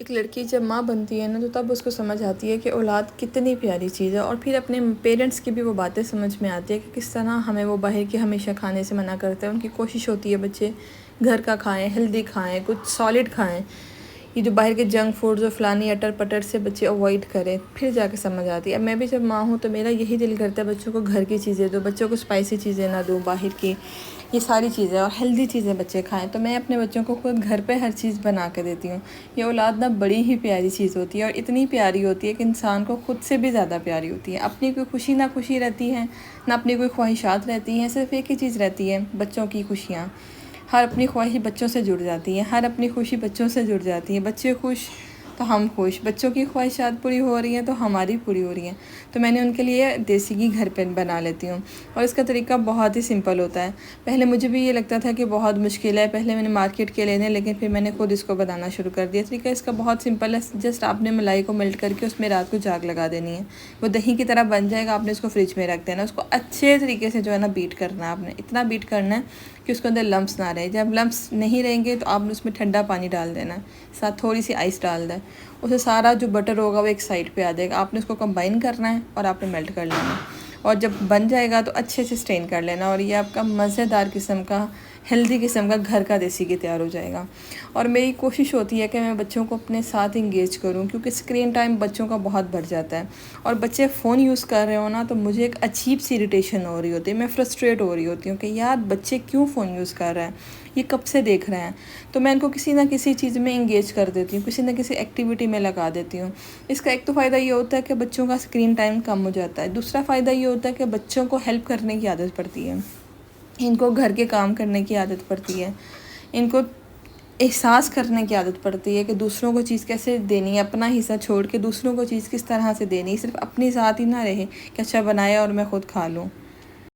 ایک لڑکی جب ماں بنتی ہے نا تو تب اس کو سمجھ آتی ہے کہ اولاد کتنی پیاری چیز ہے، اور پھر اپنے پیرنٹس کی بھی وہ باتیں سمجھ میں آتی ہے کہ کس طرح ہمیں وہ باہر کے ہمیشہ کھانے سے منع کرتے ہیں۔ ان کی کوشش ہوتی ہے بچے گھر کا کھائیں، ہیلدی کھائیں، کچھ سالڈ کھائیں، یہ جو باہر کے جنک فوڈز اور فلانی اٹر پٹر سے بچے اوائڈ کریں، پھر جا کے سمجھ آتی ہے۔ اب میں بھی جب ماں ہوں تو میرا یہی دل کرتا ہے بچوں کو گھر کی چیزیں دو، بچوں کو اسپائسی چیزیں نہ دو، باہر کی یہ ساری چیزیں، اور ہیلدی چیزیں بچے کھائیں۔ تو میں اپنے بچوں کو خود گھر پہ ہر چیز بنا کے دیتی ہوں۔ یہ اولاد نہ بڑی ہی پیاری چیز ہوتی ہے، اور اتنی پیاری ہوتی ہے کہ انسان کو خود سے بھی زیادہ پیاری ہوتی ہے۔ اپنی کوئی خوشی نہ خوشی رہتی ہے، نہ اپنی کوئی خواہشات رہتی ہیں، صرف ایک ہی چیز رہتی ہے، بچوں کی خوشیاں۔ ہر اپنی خواہش بچوں سے جڑ جاتی ہے، ہر اپنی خوشی بچوں سے جڑ جاتی ہے۔ بچے خوش تو ہم خوش، بچوں کی خواہشات پوری ہو رہی ہیں تو ہماری پوری ہو رہی ہیں۔ تو میں نے ان کے لیے دیسی گھی گھر پہ بنا لیتی ہوں، اور اس کا طریقہ بہت ہی سمپل ہوتا ہے۔ پہلے مجھے بھی یہ لگتا تھا کہ بہت مشکل ہے، پہلے میں نے مارکیٹ کے لینے، لیکن پھر میں نے خود اس کو بنانا شروع کر دیا۔ طریقہ اس کا بہت سمپل ہے، جسٹ آپ نے ملائی کو میلٹ کر کے اس میں رات کو جاگ لگا دینی ہے، وہ دہی کی طرح بن جائے گا۔ آپ نے اس کو فریج میں رکھ دینا، اس کو اچھے طریقے سے جو ہے نا بیٹ کرنا ہے، آپ نے اتنا بیٹ کرنا ہے کہ اس کے اندر لمپس نہ رہیں۔ جب لمپس نہیں رہیں گے تو آپ نے اس میں ٹھنڈا پانی ڈال دینا ہے، ساتھ تھوڑی سی آئس ڈال دیں، اسے سارا جو بٹر ہوگا وہ ایک سائڈ پہ آ جائے گا۔ آپ نے اس کو کمبائن کرنا ہے اور آپ نے میلٹ کر لینا ہے، اور جب بن جائے گا تو اچھے سے سٹین کر لینا، اور یہ آپ کا مزیدار قسم کا ہیلدی قسم کا گھر کا دیسی گھی تیار ہو جائے گا۔ اور میری کوشش ہوتی ہے کہ میں بچوں کو اپنے ساتھ انگیج کروں، کیونکہ اسکرین ٹائم بچوں کا بہت بڑھ جاتا ہے، اور بچے فون یوز کر رہے ہو نا تو مجھے ایک عجیب سی اریٹیشن ہو رہی ہوتی ہے، میں فرسٹریٹ ہو رہی ہوتی ہوں کہ یار بچے کیوں فون یوز کر رہے ہیں، یہ کب سے دیکھ رہے ہیں۔ تو میں ان کو کسی نہ کسی چیز میں انگیج کر دیتی ہوں، کسی نہ کسی ایکٹیویٹی میں لگا دیتی ہوں۔ اس کا ایک تو فائدہ یہ ہوتا ہے کہ بچوں کا اسکرین ٹائم کم ہو جاتا ہے، دوسرا فائدہ یہ ہوتا ہے کہ بچوں کو ہیلپ کرنے کی عادت پڑتی ہے، ان کو گھر کے کام کرنے کی عادت پڑتی ہے، ان کو احساس کرنے کی عادت پڑتی ہے کہ دوسروں کو چیز کیسے دینی ہے، اپنا حصہ چھوڑ کے دوسروں کو چیز کس طرح سے دینی ہے، صرف اپنی ذات ہی نہ رہے کہ اچھا بنایا اور میں خود کھا لوں۔